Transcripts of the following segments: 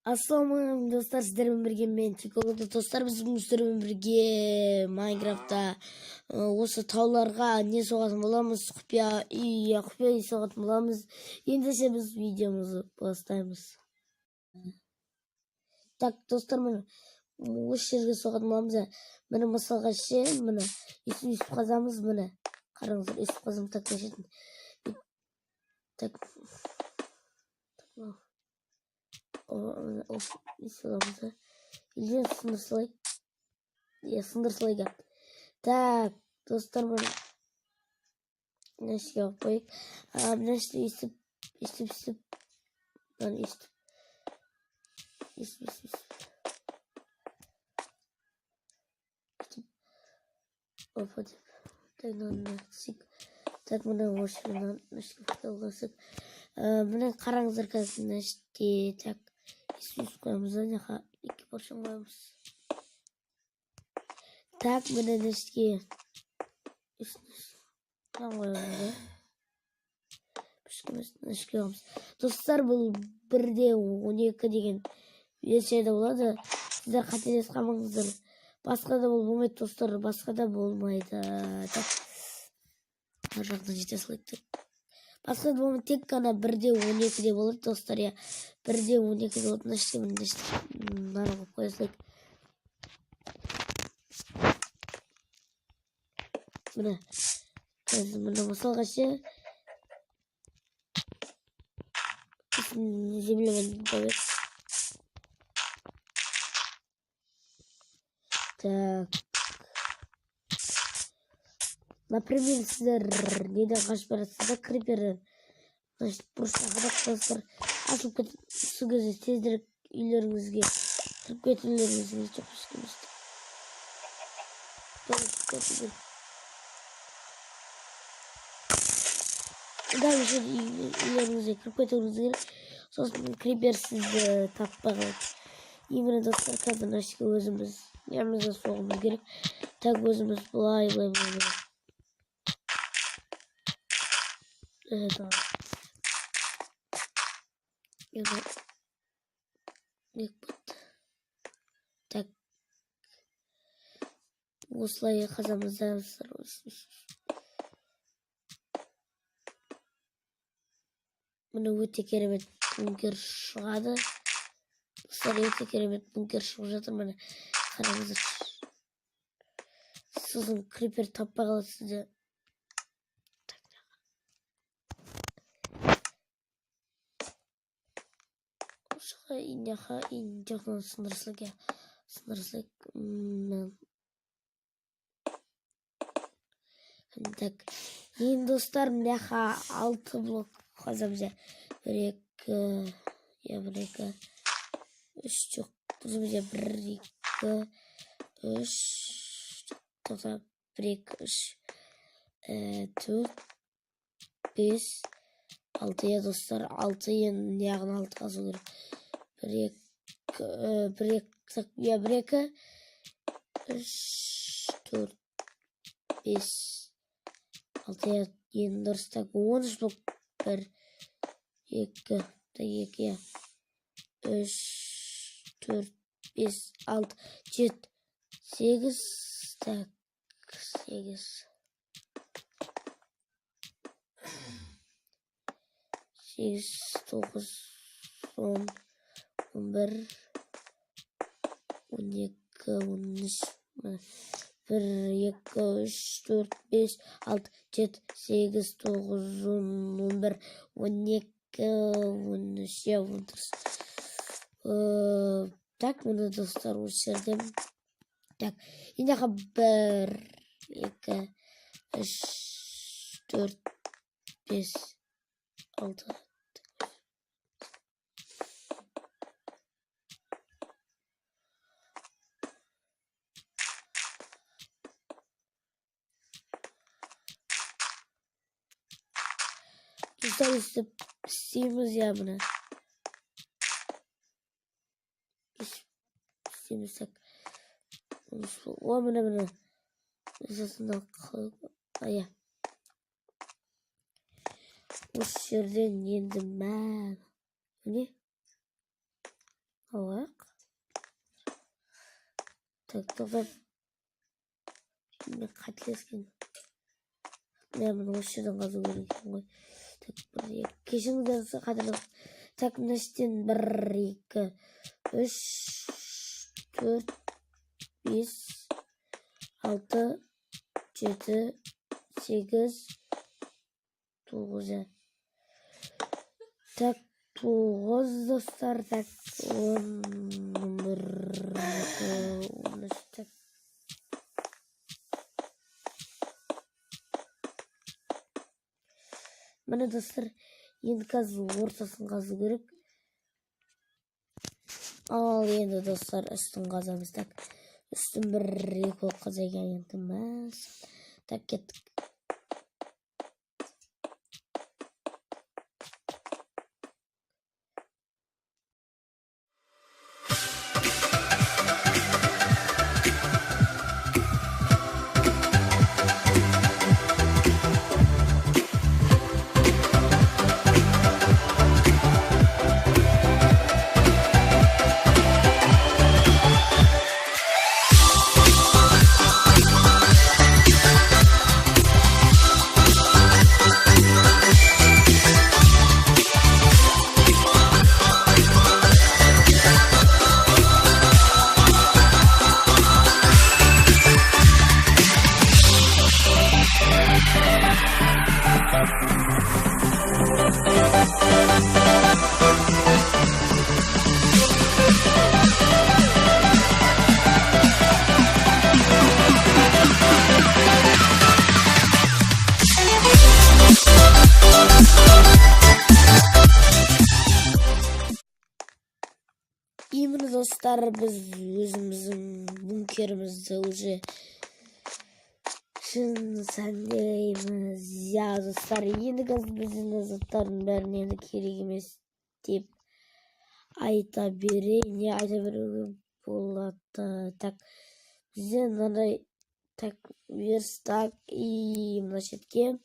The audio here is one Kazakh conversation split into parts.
Ассалаумағалейкум достар, сіздермен бірге мен Тиколог достар, біз сіздермен бірге Майнкрафтта осы тауларға не соғатын боламыз, құпия соғатын боламыз. Ендеше біз видеомызды бастаймыз. Так, достар, міне осы жерге соғатын боламыз. Міне мысалға ше, міне өйстіп қазамыз, міне қараңыздар, өйстіп қазамыз. Так, нешетін. Так. Сыламызды. Или сындырсылай. Сындырсылай гап. Так, достар, міне нәрсеге қойып. Нәрсе өйстіп. Міне өйстіп. Опа деп. Так, нәсік. Так, міне осы нәрсеге қойылғасық. Міне қараңыздар қазір нәрсеге. Так. Иисус қойымыз, неға екі поршын қойымыз. Так, міне нәрсеге қойымыз. Нәрсеге қойымыз. Достар, бұл 1:12 деген версияда болады. Сіздер қателес қалмаңыздар. Басқа да болмайды, достар. Басқа да болмайды. Так. Ар жағынан жете салайық. Басқа да болмайды, тек қана 1:12 болады, достар. 1:12 болады. Нәрсе нарығы қоя салайық. Міне. Міне мысалға ше. Землемен давай. Так. Например, сіздер неден қашып барасыздар, крипер. Значит, просто қадақтасыздар. Ашылып кетіп, сол кезде тездірек үйлеріңізге кіріп кетулеріңізге жоқ ешкімізді. Да, үйлеріңізге кіріп кетуіңіз керек. Сосын крипер сізді таппай қалады. Именно достар, қазір нәрсеге өзіміз немізді соғымыз керек. Так, өзіміз бұлай. Это. Так. Осылай қазамыздан міне өте керемет бункер шығады. Өте керемет бункер шығып жатыр. Міне қараңыздар. Сосын крипер таппай қалады сізде. Жақын сындырсылық. Так, ең достар, мынақа 6 блок қазамыз. 1, 2, 3 жоқ. Бұзымыз 1, 2, 3, 1, 2, 3, 4, 5, 6 достар. 6 яғын 6 қазу керек. 1, 2, 3, 4, 5, 6 ең дұрыс. Так, 13 блок. 1, 2, 3, 4, 5, 6, 7, 8. Так, 8. 8, 9, 10, 11, 12, 13. 1, 2, 3, 4, 5, 6, 7, 8, 9, 10, 11, 12, 13. Так, міне достар, осы жерден. Так, енді 1, 2, 3, 4, 5, 6. Dostlar, isteyimiz ya buna. İsteyimiz tak. O buna. Esasında aya. Осы жерден енді мән. Не? алайық. Так, тоқтап. Мен қателескен. Мен осы жерден қазу керек екен ғой. Так, кешіріңіздер қателік. Так, мына жерден 1, 2, 3, 4, 5, 6, 7, 8, 9. Так, 9 достар. Так, 11, 13. Так. Міне достар, енді қазір ортасын қазу керек. Ал енді достар, үстін қазамыз. Так, үстін 1, 2 болып қазайған ентіміз. Так, кеттік. Именно достар, біз өзіміздің бункерімізді уже шын сәндейміз. Я достар, енді қазір біздің заттардың бәрін енді керек емес деп айта берейін. Не айта беруге болады. Так, бізде мынандай так верстак и мына шетке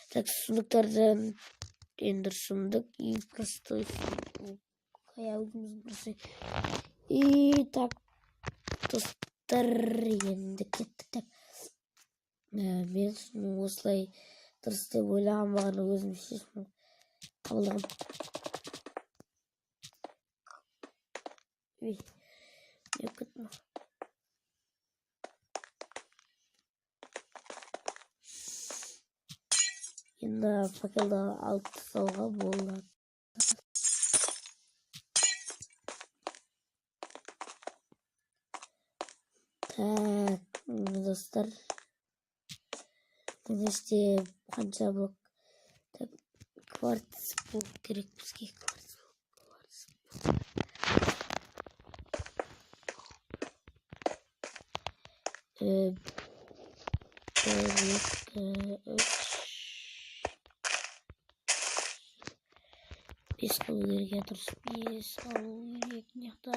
так сундуктардан енді сундук и простой и так достар, енді кеттік. Так, мен осылай дұрыс деп ойлаған бағана өзім шешім қабылдағам. Енді факелді алып тастауға болады. Так, достар, мына жерде қанша блок? Так, кварц блок керек бізге. Бес қалу керек, дұрыс. 5 қалу керек. Мыняқта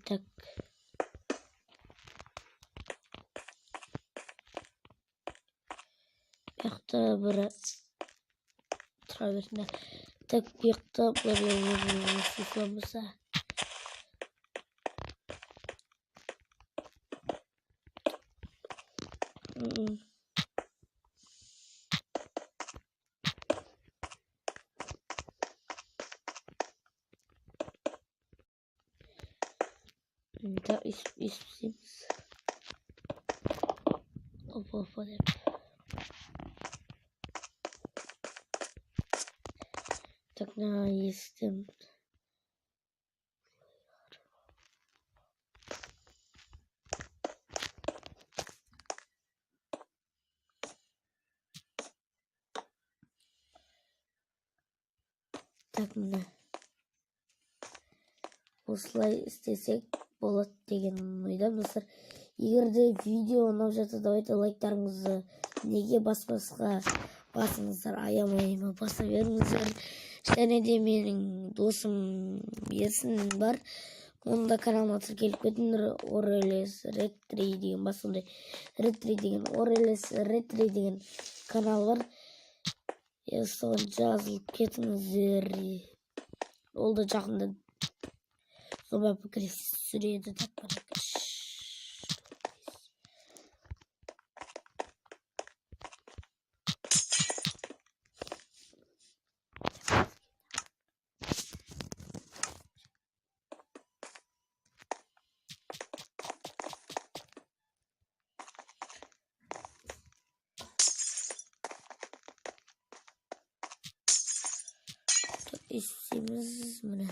так. Бұяқта бір тұра берсін. Так, бұяқта бір сұсыламызда. Да, исправимся. Опа, деп. Так, на естім. Так, мына осылай істесек болады деген ойдамын достар. Егер де видео ұнап жатса, давайте лайктарыңызды неге баспасқа басыңыздар, аямайма баса беріңіздер. Және де менің досым Ерсін бар. Онда каналыма тіркеліп кетіңдер. Орелес Ретри деген бас, сондай Ретри деген Орелес Ретри деген канал бар. Соған жазылып кетіңіздер. Ол да жақында Sonra bu kriz süreyi de takmadık. İsimiz mi ne?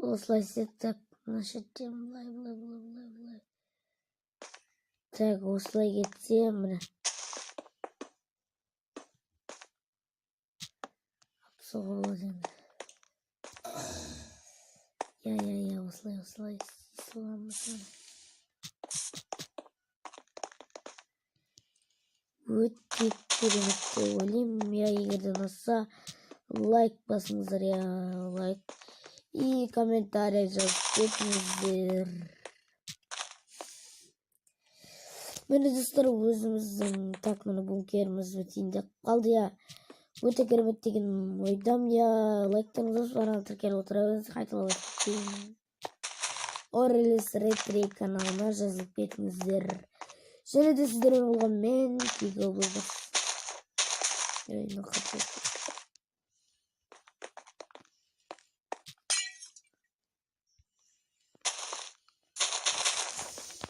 Осылай так нашетем былай. Так, осылай кетсе міне. Соға болады енді. Я, осылай. Соғамыз міне. Өте керемет деп ойлаймын. Я егерде ұнаса лайк басыңыздар, я лайк. И комментарий жазып кетіңіздер. Міне достар, өзіміздің так міне бункеріміз өтейінде қалды, я. Өте керемет деген ойдам, я. Лайктарыңызды баран тіркеліп отырыңыз, қайталап өтейін. Орелес Ретри каналына жазылып кетіңіздер. Және де сіздермен болған мен Киго болдым.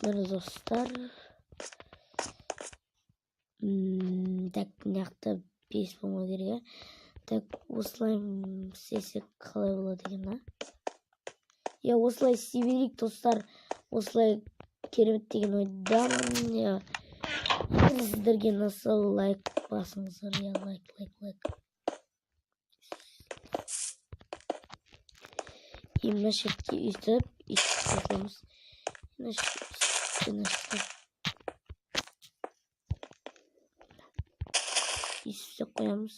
Міне достар. Так, мыняқта 5 болмау керек. Так, осылай істесек қалай болады екен, Я осылай істей берейік достар. Осылай керемет деген ойдамын. Я сіздерге ұнаса лайк басыңыздар. Я лайк. И мына шетке үйтіп қоймыз. Үйтіп қоямыз.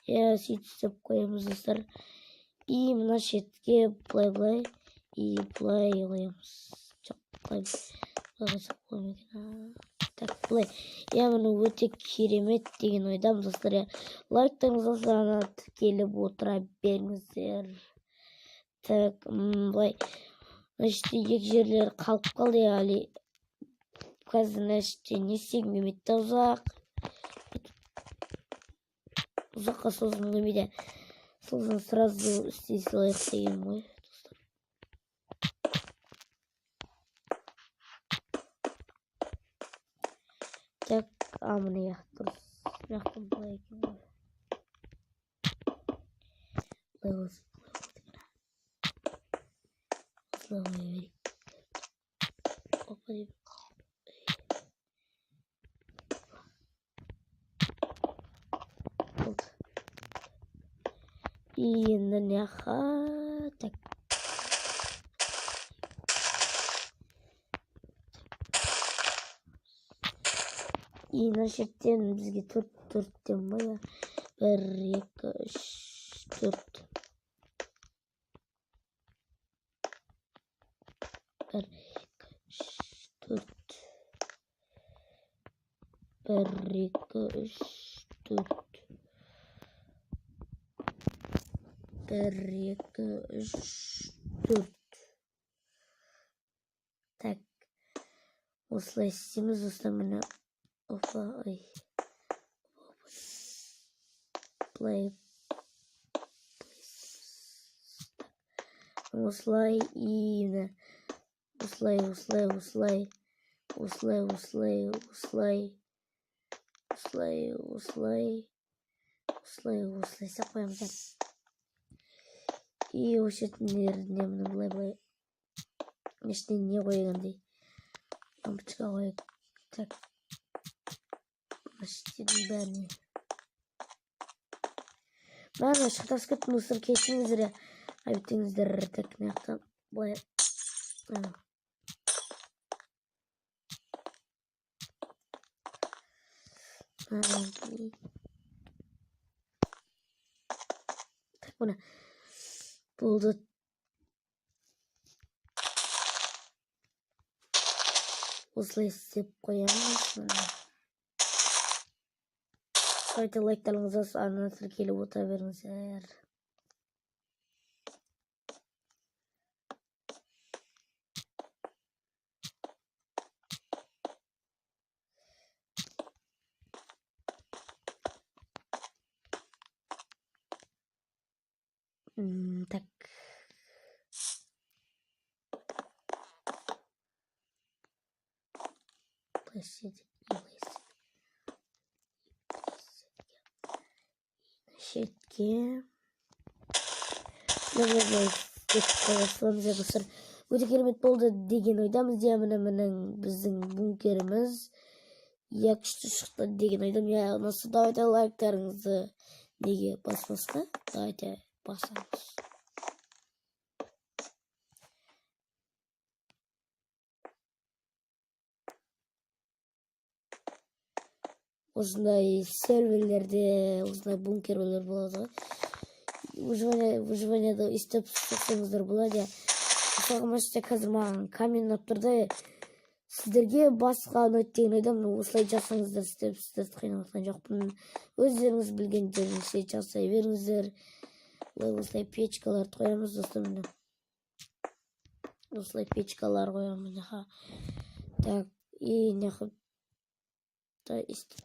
Я сөйтіп қоямыз достар. И мына шетке былай. И былай қоямыз. Жоқ, былай қоймеген. Так, былай. Я мұны өте керемет деген ойдам достар. Лайктарыңызды сана тікеліп отыра беріңіздер. Так, былай. Наште екі жерлер қалып қалды, әлі. Қазір наште не істегім келмейді, ұзаққа созғым келмейді. Сосын сразу істей салайық деген ғой, достар. Так, міне яқты дұрыс. Яқты былай екен ғой. Былай осы. Осылай опа деп. И енді няха. Так. И мына жерден бізге 4-4-тен бая. 1, 2, 3, 4. 1, 2, 3, 4. 1, 2, 3, 4. 1, 2, 3, 4. Так. Осылай істейміз достар, міне. Опа, ой. Плей. Осылай и міне. Осылай сақ қоямыз. И осы жеріне міне былай. Ішіне не қойғандай. Лампочка қойып. Так. Ашытының бәріне. Бәріне шықтас кеттім, ұсыр кесіңіздер. Әбіттіңіздер. Так, мияқтан былай. Так, бұны. Болды. Осылай істеп қоямыз. Қайта лайктарыңызды ана тіркеліп отыра беріңіздер. Так. Шетке. Өте керемет болды деген ойдамыз. Міне біздің бункеріміз күшті шықты деген ойдам. Осы давайте лайктарыңызды неге басмасқа? Давайте басамыз. Осындай серверлерде осындай бункерлер болады. Выживанияда істеп соқсаңыздар болады. Мысалға мәште қазір маған коммент тұрды. Сіздерге басқа ұнайды деген ойдам. Осылай жасаңыздар, сіздерді қиналатқан жоқпын. Өздеріңіз білгендеріңізше жасай беріңіздер. Осылай печкаларды қоямыз достарым. Осылай печкалар қоямыз. Так, и нахуй да исти.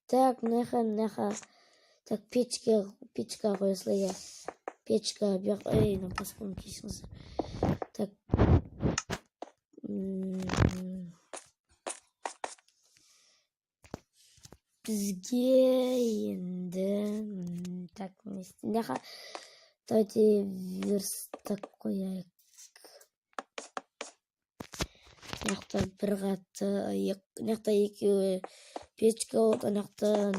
Так, неха. Так, печка қойысылай. Печка, нам паспорт кешіңіз. Так. Бізге енді... Так, неха. Давайте верстак қояйық. Нақта бір қатты, нақта екеуі печка олды, нақта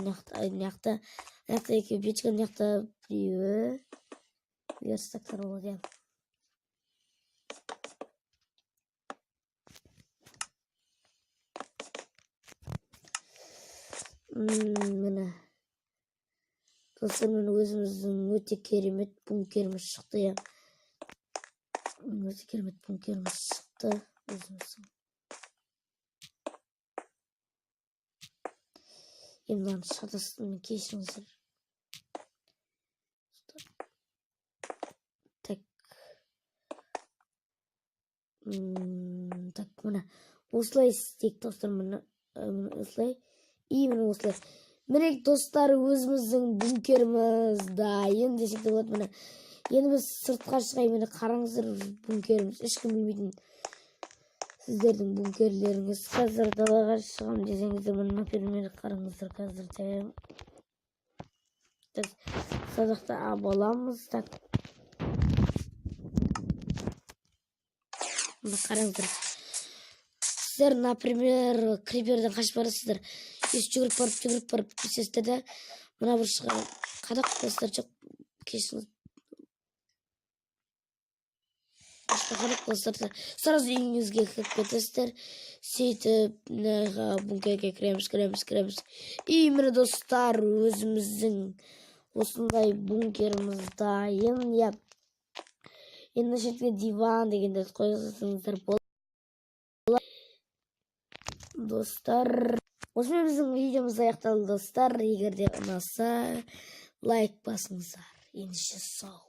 екеуі печка, нақта біреуі верстактар олды. Міне. Достар, мен өзіміздің өте керемет бункеріміз шықты. Өте керемет бункеріміз шықты өзіміздің. Емнан шатастым, кешіңіздер. Так. Так, мына. Осылай істейік, достар, мына. Осылай. И мына осылай. Міне, достар, өзіміздің бункеріміз дайын десек те болады, мына. Енді біз сыртқа шығай, мені қараңыздар бункеріміз. Ешкім білмейтін сіздердің бункерлеріңіз. Қазір далаға шығам десеңіздер, мені например қараңыздар қазір. Садақта боламыз. Так. Мына қараңыздар. Сіздер, например, криперден қашып барасыздар. Жүгіріп барып сіздер де мына бір шығар. Қадақ достар жоқ. Кешіңіз. Қадақ достар. Сразу үйіңізге кіріп кетесіздер. Сөйтіп, бункерге кіреміз. И міне достар, өзіміздің осындай бункеріміз дайын. Енді шетке диван дегенде қойсаңыздар болады. Достар, осымен біздің видеомыз аяқталды достар. Егер де ұнаса, лайк басыңыздар. Ендеше сау.